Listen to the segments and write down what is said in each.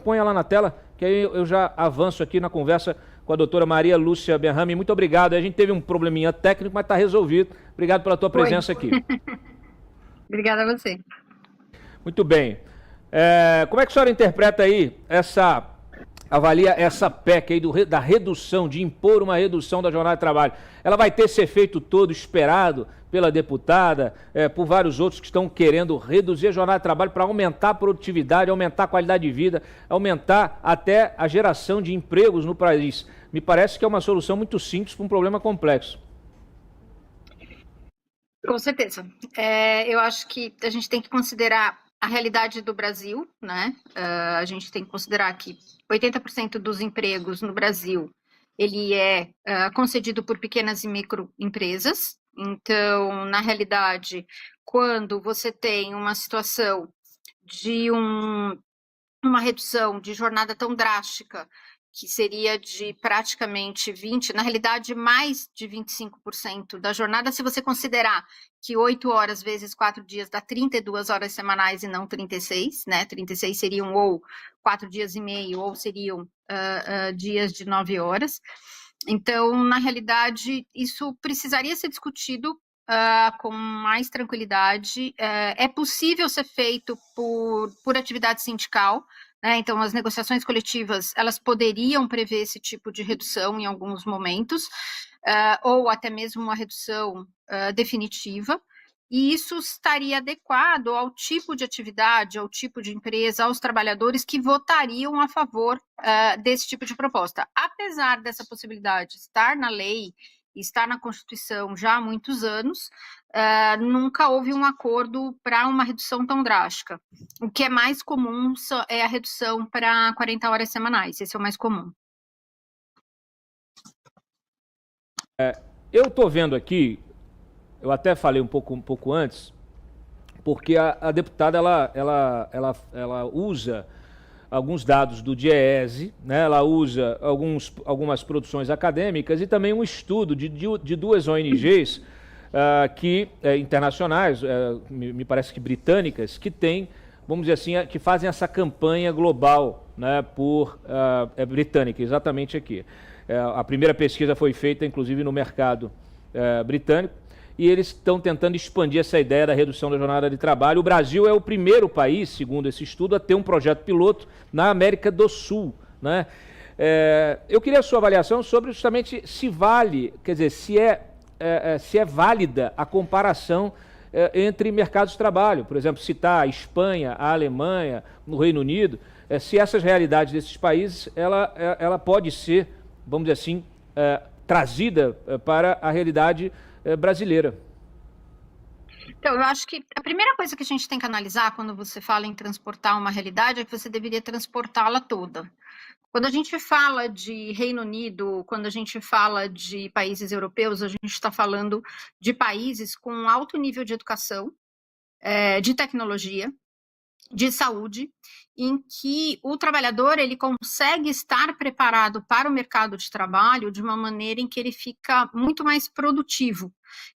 Ponha lá na tela, que aí eu já avanço aqui na conversa com a doutora Maria Lúcia Berrami. Muito obrigado. A gente teve um probleminha técnico, mas está resolvido. Obrigado pela tua Oi. presença aqui. Obrigada a você. Muito bem. Como é que a senhora interpreta aí avalia essa PEC aí da redução, de impor uma redução da jornada de trabalho? Ela vai ter esse efeito todo esperado pela deputada, por vários outros que estão querendo reduzir a jornada de trabalho para aumentar a produtividade, aumentar a qualidade de vida, aumentar até a geração de empregos no país. Me parece que é uma solução muito simples para um problema complexo. Com certeza. Eu acho que a gente tem que considerar a realidade do Brasil, né? A gente tem que considerar que 80% dos empregos no Brasil ele é concedido por pequenas e microempresas. Então, na realidade, quando você tem uma situação de uma redução de jornada tão drástica, que seria de praticamente 20%, na realidade, mais de 25% da jornada, se você considerar que 8 horas vezes 4 dias dá 32 horas semanais e não 36, né? 36 seriam ou 4 dias e meio, ou seriam dias de 9 horas. Então, na realidade, isso precisaria ser discutido com mais tranquilidade. É possível ser feito por atividade sindical, né? Então, as negociações coletivas, elas poderiam prever esse tipo de redução em alguns momentos, ou até mesmo uma redução definitiva, e isso estaria adequado ao tipo de atividade, ao tipo de empresa, aos trabalhadores que votariam a favor desse tipo de proposta. Apesar dessa possibilidade estar na lei, estar na Constituição já há muitos anos, nunca houve um acordo para uma redução tão drástica. O que é mais comum é a redução para 40 horas semanais, esse é o mais comum. Eu estou vendo aqui, eu até falei um pouco antes, porque a deputada ela usa alguns dados do DIEESE, né? Ela usa algumas produções acadêmicas e também um estudo de duas ONGs internacionais, me parece que britânicas, que têm, vamos dizer assim, que fazem essa campanha global, né, britânica, exatamente aqui. A primeira pesquisa foi feita, inclusive, no mercado britânico, e eles estão tentando expandir essa ideia da redução da jornada de trabalho. O Brasil é o primeiro país, segundo esse estudo, a ter um projeto piloto na América do Sul, né? Eu queria a sua avaliação sobre justamente se vale, quer dizer, se é válida a comparação entre mercados de trabalho. Por exemplo, citar a Espanha, a Alemanha, no Reino Unido, se essas realidades desses países, ela pode ser, vamos dizer assim, trazida para a realidade brasileira. Então, eu acho que a primeira coisa que a gente tem que analisar quando você fala em transportar uma realidade é que você deveria transportá-la toda. Quando a gente fala de Reino Unido, quando a gente fala de países europeus, a gente está falando de países com alto nível de educação, de tecnologia, de saúde, em que o trabalhador ele consegue estar preparado para o mercado de trabalho de uma maneira em que ele fica muito mais produtivo.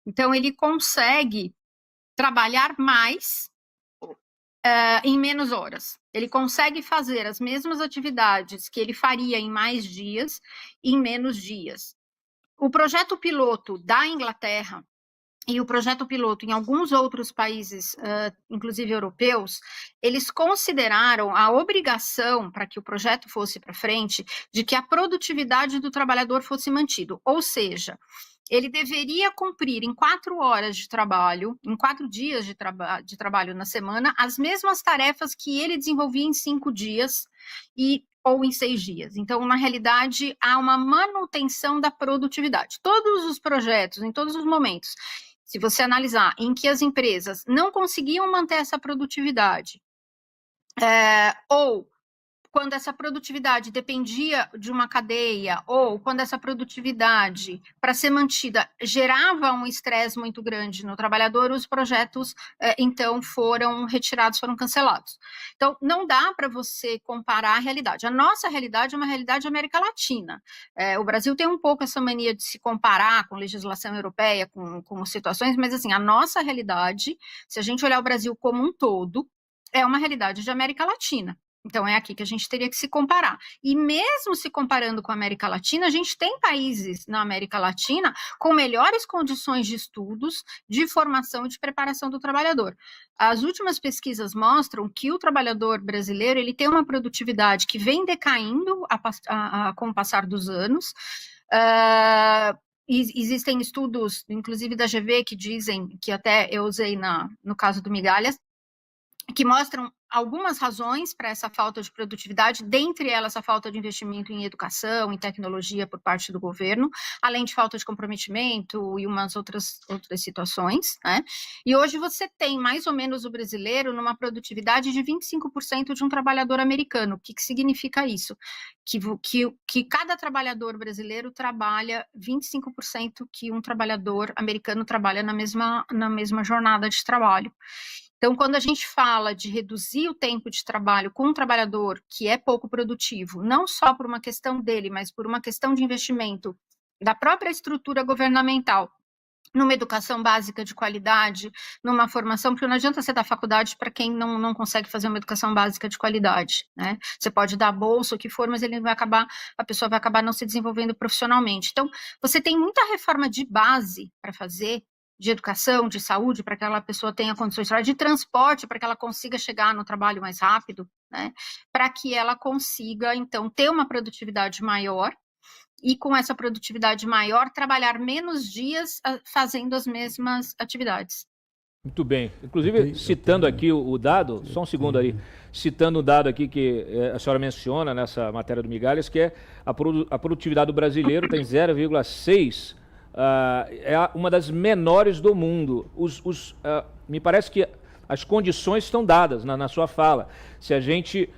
Então, ele consegue trabalhar mais em menos horas. Ele consegue fazer as mesmas atividades que ele faria em mais dias, em menos dias. O projeto piloto da Inglaterra e o projeto piloto em alguns outros países, inclusive europeus, eles consideraram a obrigação, para que o projeto fosse para frente, de que a produtividade do trabalhador fosse mantido. Ou seja, ele deveria cumprir em 4 horas de trabalho, em 4 dias de trabalho na semana, as mesmas tarefas que ele desenvolvia em 5 dias ou em 6 dias. Então, na realidade, há uma manutenção da produtividade. Todos os projetos, em todos os momentos, se você analisar em que as empresas não conseguiam manter essa produtividade, ou quando essa produtividade dependia de uma cadeia, ou quando essa produtividade, para ser mantida, gerava um estresse muito grande no trabalhador, os projetos, então, foram retirados, foram cancelados. Então, não dá para você comparar a realidade. A nossa realidade é uma realidade da América Latina. O Brasil tem um pouco essa mania de se comparar com legislação europeia, com situações, mas, assim, a nossa realidade, se a gente olhar o Brasil como um todo, é uma realidade de América Latina. Então, é aqui que a gente teria que se comparar. E mesmo se comparando com a América Latina, a gente tem países na América Latina com melhores condições de estudos, de formação e de preparação do trabalhador. As últimas pesquisas mostram que o trabalhador brasileiro ele tem uma produtividade que vem decaindo com o passar dos anos. Existem estudos, inclusive da GV, que dizem, que até eu usei no caso do Migalhas, que mostram algumas razões para essa falta de produtividade, dentre elas a falta de investimento em educação, em tecnologia por parte do governo, além de falta de comprometimento e umas outras situações, né? E hoje você tem mais ou menos o brasileiro numa produtividade de 25% de um trabalhador americano. O que significa isso? Que cada trabalhador brasileiro trabalha 25% que um trabalhador americano trabalha na mesma jornada de trabalho. Então, quando a gente fala de reduzir o tempo de trabalho com um trabalhador que é pouco produtivo, não só por uma questão dele, mas por uma questão de investimento da própria estrutura governamental, numa educação básica de qualidade, numa formação, porque não adianta você dar faculdade para quem não consegue fazer uma educação básica de qualidade, né? Você pode dar bolsa, o que for, mas a pessoa vai acabar não se desenvolvendo profissionalmente. Então, você tem muita reforma de base para fazer, de educação, de saúde, para que aquela pessoa tenha condições de trabalho, de transporte, para que ela consiga chegar no trabalho mais rápido, né? Para que ela consiga, então, ter uma produtividade maior e, com essa produtividade maior, trabalhar menos dias fazendo as mesmas atividades. Muito bem. Inclusive, citando aqui o dado, só um segundo aí, citando o dado aqui que a senhora menciona nessa matéria do Migalhas, que é a produtividade do brasileiro tem 0,6, é uma das menores do mundo. Me parece que as condições estão dadas na sua fala. Se a gente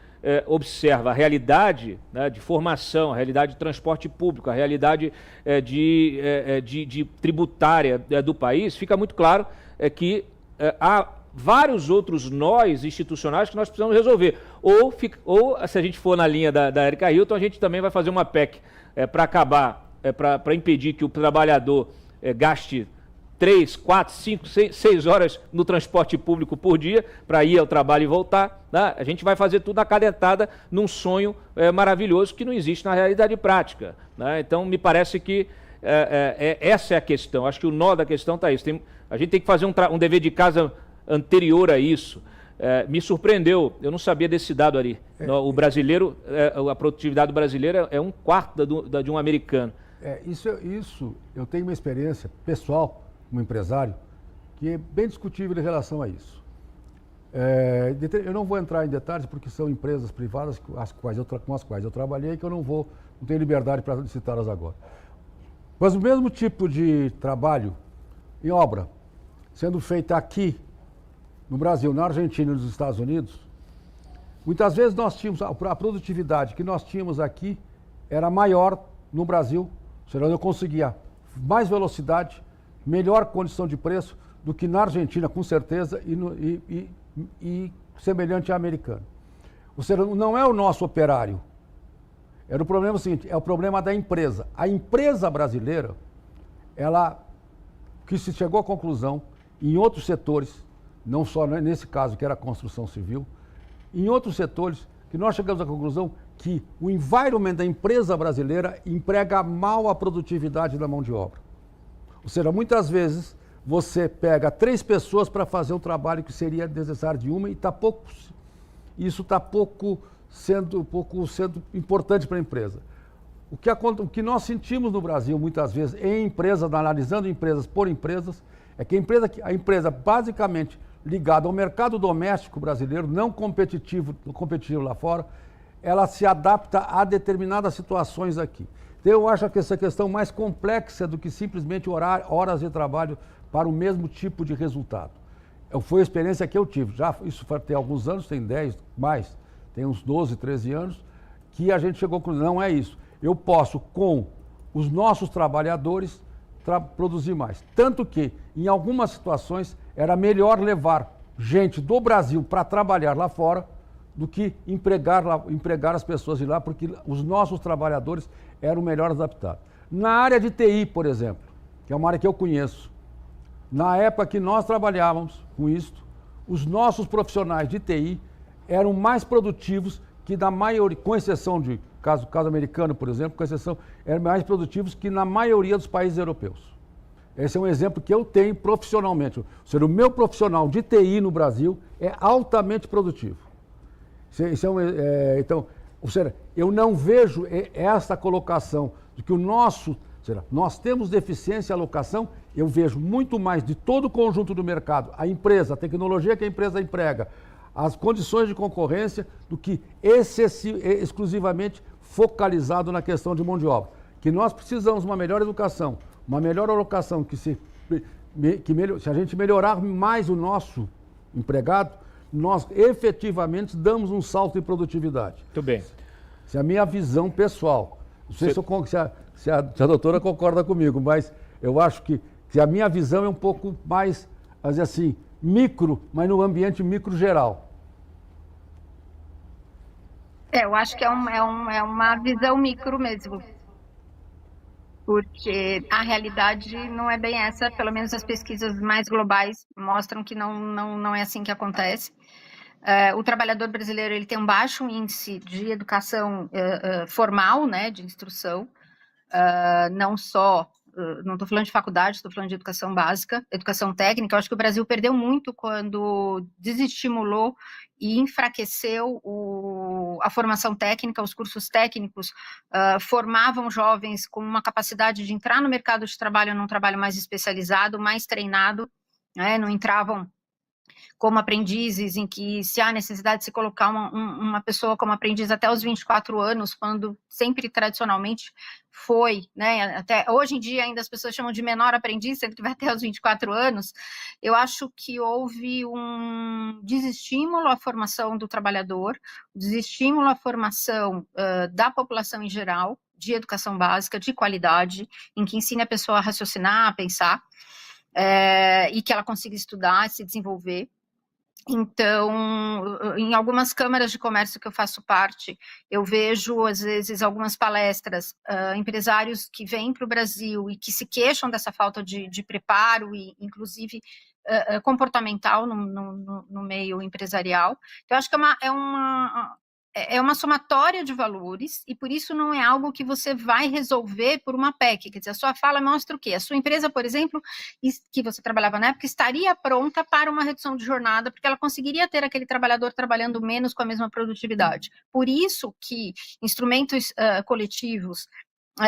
observa a realidade, né, de formação, a realidade de transporte público, a realidade de tributária do país, fica muito claro que há vários outros nós institucionais que nós precisamos resolver. Ou se a gente for na linha da Erika Hilton, a gente também vai fazer uma PEC para acabar, para impedir que o trabalhador gaste 3, 4, 5, 6 horas no transporte público por dia para ir ao trabalho e voltar, né? A gente vai fazer tudo acalentada num sonho maravilhoso que não existe na realidade prática, né? Então, me parece que essa é a questão. Acho que o nó da questão está isso. A gente tem que fazer um dever de casa anterior a isso. Me surpreendeu, eu não sabia desse dado ali. O brasileiro, a produtividade brasileira é 1/4 de um americano. Isso eu tenho uma experiência pessoal como empresário, que é bem discutível em relação a isso. Eu não vou entrar em detalhes porque são empresas privadas com as quais eu trabalhei, que eu não tenho liberdade para citá-las agora. Mas o mesmo tipo de trabalho em obra sendo feita aqui no Brasil, na Argentina e nos Estados Unidos, muitas vezes nós tínhamos a produtividade que nós tínhamos aqui era maior no Brasil, ou seja, eu conseguia mais velocidade, melhor condição de preço do que na Argentina, com certeza, e semelhante à americana. Ou seja, não é o nosso operário. Era o problema seguinte, é o problema da empresa. A empresa brasileira, que se chegou à conclusão, em outros setores, não só nesse caso que era a construção civil, em outros setores, que nós chegamos à conclusão que o environment da empresa brasileira emprega mal a produtividade da mão de obra. Ou seja, muitas vezes você pega 3 pessoas para fazer um trabalho que seria necessário de uma e isso está pouco sendo importante para a empresa. O que nós sentimos no Brasil, muitas vezes, em empresas, analisando empresas por empresas, é que a empresa basicamente ligada ao mercado doméstico brasileiro, não competitivo lá fora, ela se adapta a determinadas situações aqui. Então, eu acho que essa questão mais complexa do que simplesmente horas de trabalho para o mesmo tipo de resultado. Foi a experiência que eu tive. Isso tem alguns anos, tem 10 mais, tem uns 12, 13 anos, que a gente chegou à conclusão, não é isso. Eu posso, com os nossos trabalhadores, produzir mais. Tanto que, em algumas situações, era melhor levar gente do Brasil para trabalhar lá fora do que empregar as pessoas de lá, porque os nossos trabalhadores eram melhor adaptados. Na área de TI, por exemplo, que é uma área que eu conheço, na época que nós trabalhávamos com isso, os nossos profissionais de TI eram mais produtivos que na maioria, com exceção de caso americano, por exemplo, com exceção, eram mais produtivos que na maioria dos países europeus. Esse é um exemplo que eu tenho profissionalmente. Ou seja, o meu profissional de TI no Brasil é altamente produtivo. Então, ou seja, eu não vejo essa colocação de que o nosso, ou seja, nós temos deficiência em alocação, eu vejo muito mais de todo o conjunto do mercado, a empresa, a tecnologia que a empresa emprega, as condições de concorrência, do que exclusivamente focalizado na questão de mão de obra. Que nós precisamos de uma melhor educação, uma melhor alocação, se a gente melhorar mais o nosso empregado, nós efetivamente damos um salto em produtividade. Muito bem. Essa é a minha visão pessoal. Não sei se a doutora concorda comigo, mas eu acho que a minha visão é um pouco mais, vamos dizer assim, micro, mas no ambiente micro geral. Eu acho que é uma visão micro mesmo, porque a realidade não é bem essa, pelo menos as pesquisas mais globais mostram que não é assim que acontece. O trabalhador brasileiro ele tem um baixo índice de educação formal, né, de instrução, não só, não estou falando de faculdade, estou falando de educação básica, educação técnica. Eu acho que o Brasil perdeu muito quando desestimulou e enfraqueceu a formação técnica. Os cursos técnicos formavam jovens com uma capacidade de entrar no mercado de trabalho, num trabalho mais especializado, mais treinado, né, não entravam como aprendizes, em que se há necessidade de se colocar uma pessoa como aprendiz até os 24 anos, quando sempre tradicionalmente foi, né, até hoje em dia ainda as pessoas chamam de menor aprendiz, sempre que vai até os 24 anos. Eu acho que houve um desestímulo à formação do trabalhador, desestímulo à formação da população em geral, de educação básica, de qualidade, em que ensine a pessoa a raciocinar, a pensar, e que ela consiga estudar, se desenvolver. Então, em algumas câmaras de comércio que eu faço parte, eu vejo, às vezes, algumas palestras, empresários que vêm para o Brasil e que se queixam dessa falta de preparo, e inclusive comportamental no meio empresarial. Então, eu acho que é uma somatória de valores, e por isso não é algo que você vai resolver por uma PEC. Quer dizer, a sua fala mostra o quê? A sua empresa, por exemplo, que você trabalhava na época, estaria pronta para uma redução de jornada, porque ela conseguiria ter aquele trabalhador trabalhando menos com a mesma produtividade. Por isso que instrumentos coletivos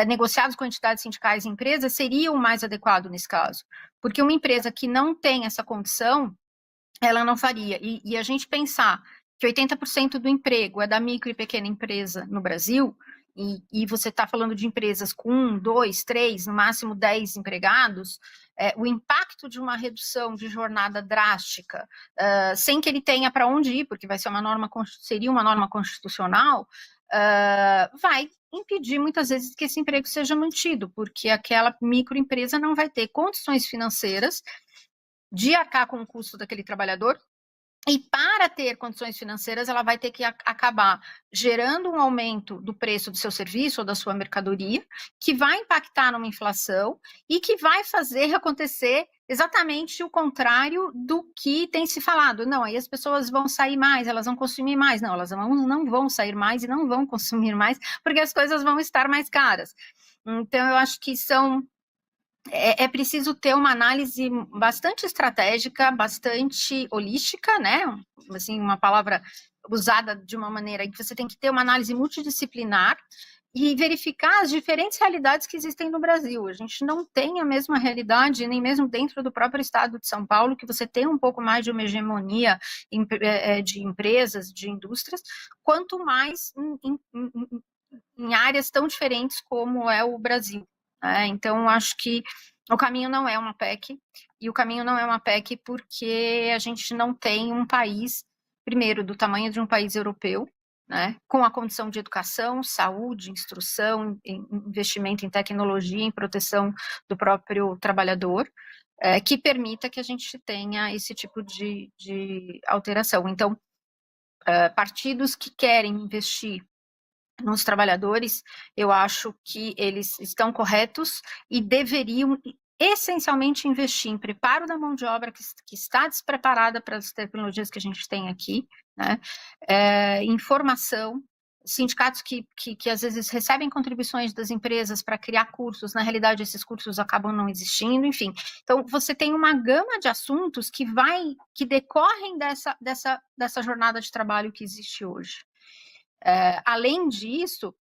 negociados com entidades sindicais e empresas seria o mais adequado nesse caso. Porque uma empresa que não tem essa condição, ela não faria. E a gente pensar que 80% do emprego é da micro e pequena empresa no Brasil, e você está falando de empresas com 1, 2, 3, no máximo 10 empregados, o impacto de uma redução de jornada drástica, sem que ele tenha para onde ir, porque seria uma norma constitucional, vai impedir muitas vezes que esse emprego seja mantido, porque aquela microempresa não vai ter condições financeiras de arcar com o custo daquele trabalhador. E para ter condições financeiras, ela vai ter que acabar gerando um aumento do preço do seu serviço ou da sua mercadoria, que vai impactar numa inflação e que vai fazer acontecer exatamente o contrário do que tem se falado. Não, aí as pessoas vão sair mais, elas vão consumir mais. Não, elas não vão sair mais e não vão consumir mais, porque as coisas vão estar mais caras. Então, eu acho que é preciso ter uma análise bastante estratégica, bastante holística, né? Assim, uma palavra usada de uma maneira em que você tem que ter uma análise multidisciplinar e verificar as diferentes realidades que existem no Brasil. A gente não tem a mesma realidade, nem mesmo dentro do próprio estado de São Paulo, que você tem um pouco mais de uma hegemonia de empresas, de indústrias, quanto mais em áreas tão diferentes como é o Brasil. Então, acho que o caminho não é uma PEC, e o caminho não é uma PEC porque a gente não tem um país, primeiro, do tamanho de um país europeu, né, com a condição de educação, saúde, instrução, investimento em tecnologia, em proteção do próprio trabalhador, que permita que a gente tenha esse tipo de alteração. Então, partidos que querem investir nos trabalhadores, eu acho que eles estão corretos e deveriam essencialmente investir em preparo da mão de obra que está despreparada para as tecnologias que a gente tem aqui, né? Informação, sindicatos que às vezes recebem contribuições das empresas para criar cursos, na realidade esses cursos acabam não existindo, enfim. Então, você tem uma gama de assuntos que decorrem dessa jornada de trabalho que existe hoje. Além disso,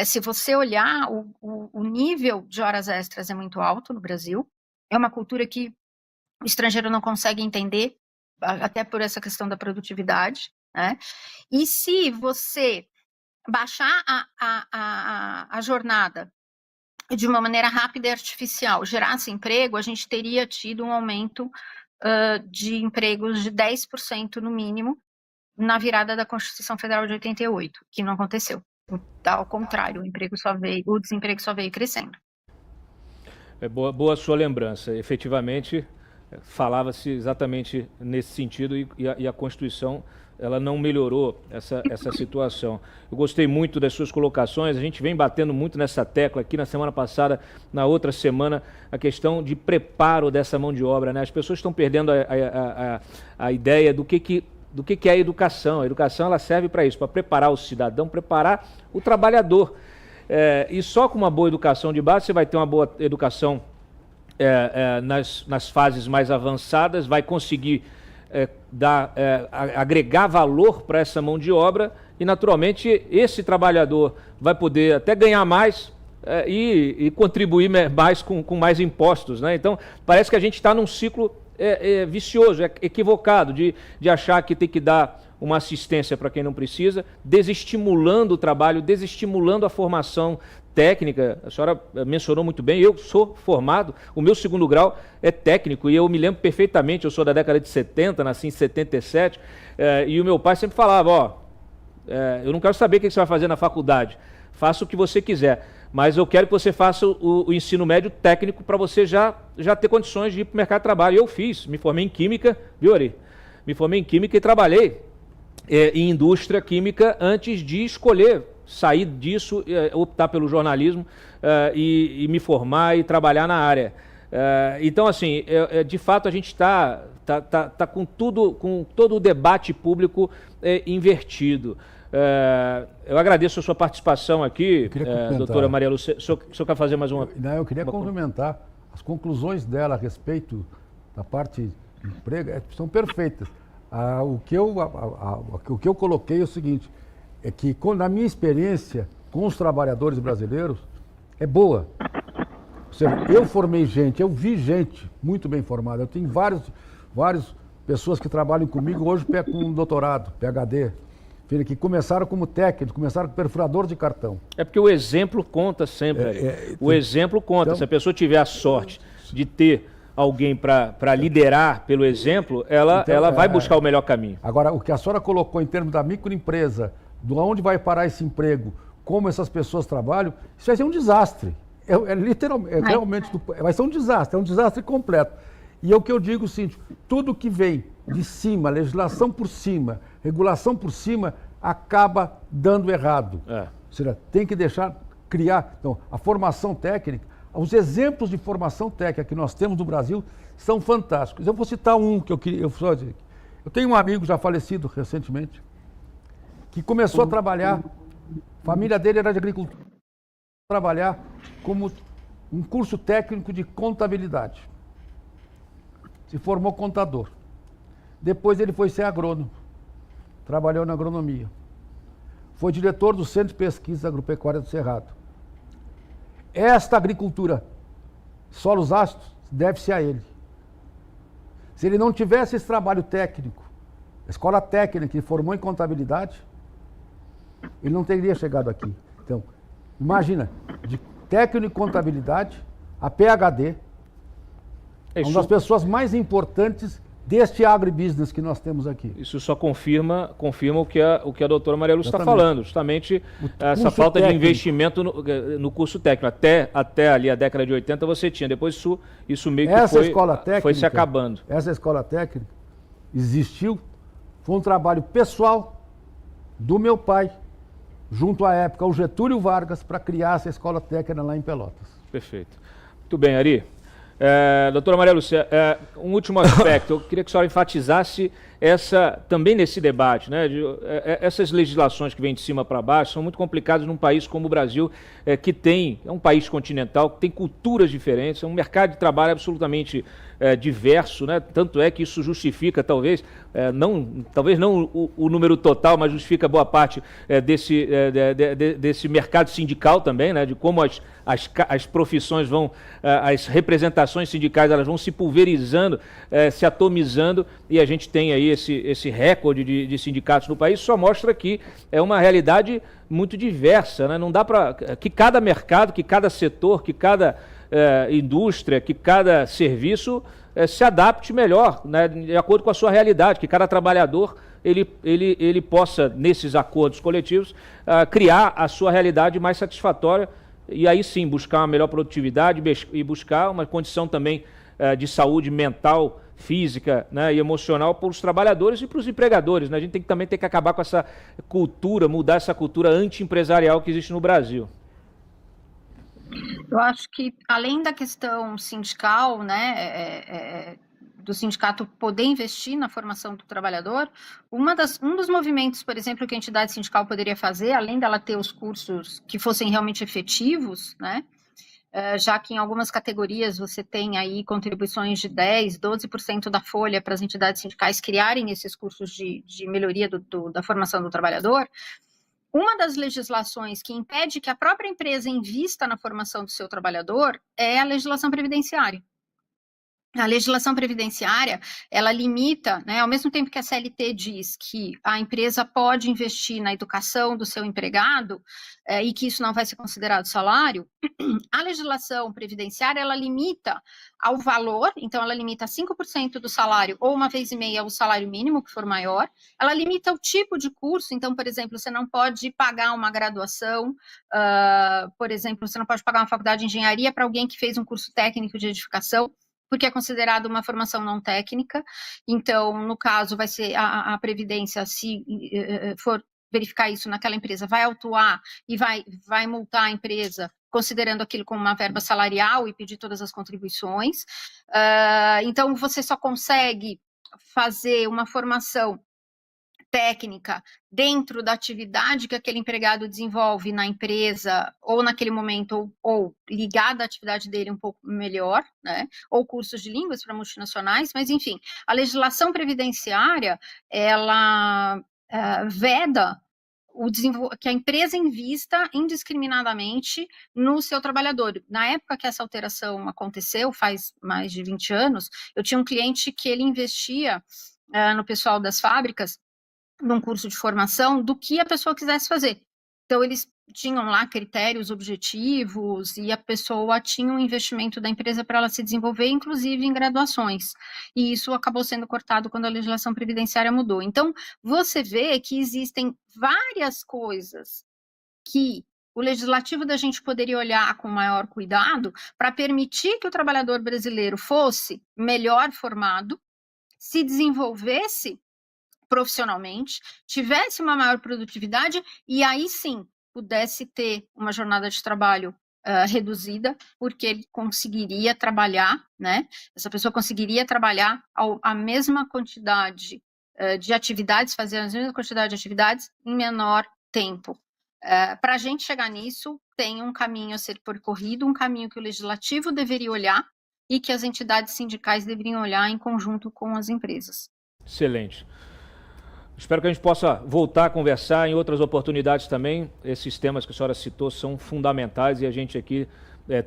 se você olhar, o nível de horas extras é muito alto no Brasil, é uma cultura que o estrangeiro não consegue entender, até por essa questão da produtividade, né? E se você baixar a jornada de uma maneira rápida e artificial, gerasse emprego, a gente teria tido um aumento de empregos de 10% no mínimo na virada da Constituição Federal de 88, que não aconteceu. Ao contrário, o desemprego só veio crescendo. Boa sua lembrança. Efetivamente, falava-se exatamente nesse sentido e a Constituição ela não melhorou essa situação. Eu gostei muito das suas colocações, a gente vem batendo muito nessa tecla aqui na semana passada, na outra semana, a questão de preparo dessa mão de obra, né? As pessoas estão perdendo a ideia do que é a educação. A educação ela serve para isso, para preparar o cidadão, preparar o trabalhador. E só com uma boa educação de base, você vai ter uma boa educação nas fases mais avançadas, vai conseguir agregar valor para essa mão de obra e, naturalmente, esse trabalhador vai poder até ganhar mais e contribuir mais com mais impostos, né? Então, parece que a gente está num ciclo vicioso, equivocado, de achar que tem que dar uma assistência para quem não precisa, desestimulando o trabalho, desestimulando a formação técnica. A senhora mencionou muito bem, eu sou formado, o meu segundo grau é técnico, e eu me lembro perfeitamente, eu sou da década de 70, nasci em 77, e o meu pai sempre falava, eu não quero saber o que você vai fazer na faculdade, faça o que você quiser, mas eu quero que você faça o ensino médio técnico para você já ter condições de ir para o mercado de trabalho. E eu fiz, me formei em Química, viu, Ari? Me formei em Química e trabalhei em indústria química antes de escolher sair disso, optar pelo jornalismo e me formar e trabalhar na área. Então, assim, de fato a gente está com todo o debate público invertido. Eu agradeço a sua participação aqui, doutora Maria Lúcia. O senhor quer fazer mais uma? Não, eu queria complementar. As conclusões dela a respeito da parte de emprego são perfeitas. O que eu coloquei é o seguinte, é que na minha experiência com os trabalhadores brasileiros é boa. Ou seja, eu formei gente, eu vi gente muito bem formada. Eu tenho várias pessoas que trabalham comigo hoje com doutorado, PhD, que começaram como técnico, começaram como perfurador de cartão. É porque o exemplo conta sempre. O exemplo conta. Então, se a pessoa tiver a sorte de ter alguém para liderar pelo exemplo, ela vai buscar o melhor caminho. Agora, o que a senhora colocou em termos da microempresa, de onde vai parar esse emprego, como essas pessoas trabalham, isso vai ser um desastre. Realmente, vai ser um desastre completo. E é o que eu digo, sim, tudo que vem de cima, legislação por cima, regulação por cima, acaba dando errado. Ou seja, tem que criar. Então, a formação técnica, os exemplos de formação técnica que nós temos no Brasil são fantásticos. Eu vou citar um que eu queria. Eu tenho um amigo já falecido recentemente, que começou a trabalhar, a família dele era de agricultura, trabalhar como um curso técnico de contabilidade. Se formou contador. Depois ele foi ser agrônomo, trabalhou na agronomia. Foi diretor do Centro de Pesquisa Agropecuária do Cerrado. Esta agricultura, solos ácidos, deve-se a ele. Se ele não tivesse esse trabalho técnico, a escola técnica que formou em contabilidade, ele não teria chegado aqui. Então, imagina, de técnico em contabilidade a PhD, uma das pessoas mais importantes deste agribusiness que nós temos aqui. Isso só confirma o que a doutora Maria Lúcia está falando, justamente essa falta de investimento no curso técnico. Até ali a década de 80 você tinha, depois isso meio que foi se acabando. Essa escola técnica existiu, foi um trabalho pessoal do meu pai, junto à época ao Getúlio Vargas, para criar essa escola técnica lá em Pelotas. Perfeito. Muito bem, Ari. Doutora Maria Lúcia, um último aspecto, eu queria que a senhora enfatizasse também nesse debate, né, essas legislações que vêm de cima para baixo são muito complicadas num país como o Brasil, que é um país continental, que tem culturas diferentes, é um mercado de trabalho absolutamente diverso, né? Tanto é que isso justifica, talvez não o número total, mas justifica boa parte desse mercado sindical também, né? De como as profissões as representações sindicais, elas vão se pulverizando, se atomizando, e a gente tem aí esse recorde de sindicatos no país. Só mostra que é uma realidade muito diversa, né? Não dá para que cada mercado, que cada setor, que cada indústria, que cada serviço se adapte melhor, né, de acordo com a sua realidade, que cada trabalhador ele possa, nesses acordos coletivos, criar a sua realidade mais satisfatória e aí sim buscar uma melhor produtividade e buscar uma condição também de saúde mental, física, né, e emocional para os trabalhadores e para os empregadores, né? A gente também tem que acabar com essa cultura, mudar essa cultura anti-empresarial que existe no Brasil. Eu acho que, além da questão sindical, né, do sindicato poder investir na formação do trabalhador, um dos movimentos, por exemplo, que a entidade sindical poderia fazer, além dela ter os cursos que fossem realmente efetivos, né, já que em algumas categorias você tem aí contribuições de 10%, 12% da folha para as entidades sindicais criarem esses cursos de melhoria da formação do trabalhador. Uma das legislações que impede que a própria empresa invista na formação do seu trabalhador é a legislação previdenciária. A legislação previdenciária, ela limita, né, ao mesmo tempo que a CLT diz que a empresa pode investir na educação do seu empregado e que isso não vai ser considerado salário, a legislação previdenciária, ela limita ao valor, então ela limita a 5% do salário ou 1,5 vezes o salário mínimo, que for maior, ela limita o tipo de curso, então, por exemplo, você não pode pagar uma graduação, por exemplo, você não pode pagar uma faculdade de engenharia para alguém que fez um curso técnico de edificação, porque é considerado uma formação não técnica. Então, no caso, vai ser a Previdência, se for verificar isso naquela empresa, vai autuar e vai multar a empresa, considerando aquilo como uma verba salarial e pedir todas as contribuições. Então, você só consegue fazer uma formação técnica dentro da atividade que aquele empregado desenvolve na empresa ou naquele momento, ou ligada à atividade dele um pouco melhor, né? Ou cursos de línguas para multinacionais, mas enfim, a legislação previdenciária, ela veda que a empresa invista indiscriminadamente no seu trabalhador. Na época que essa alteração aconteceu, faz mais de 20 anos, eu tinha um cliente que ele investia no pessoal das fábricas, num curso de formação, do que a pessoa quisesse fazer. Então, eles tinham lá critérios objetivos e a pessoa tinha um investimento da empresa para ela se desenvolver, inclusive em graduações. E isso acabou sendo cortado quando a legislação previdenciária mudou. Então, você vê que existem várias coisas que o legislativo da gente poderia olhar com maior cuidado para permitir que o trabalhador brasileiro fosse melhor formado, se desenvolvesse profissionalmente, tivesse uma maior produtividade e aí sim pudesse ter uma jornada de trabalho reduzida, porque ele conseguiria trabalhar, né? Essa pessoa conseguiria trabalhar a mesma quantidade de atividades, fazer a mesma quantidade de atividades em menor tempo. Para a gente chegar nisso, tem um caminho a ser percorrido, um caminho que o legislativo deveria olhar e que as entidades sindicais deveriam olhar em conjunto com as empresas. Excelente. Espero que a gente possa voltar a conversar em outras oportunidades também. Esses temas que a senhora citou são fundamentais e a gente aqui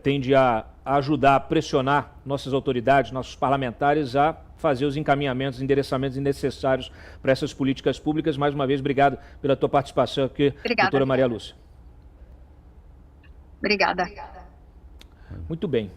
tende a ajudar, a pressionar nossas autoridades, nossos parlamentares a fazer os encaminhamentos, endereçamentos necessários para essas políticas públicas. Mais uma vez, obrigado pela tua participação aqui, doutora Maria Lúcia. Obrigada. Muito bem.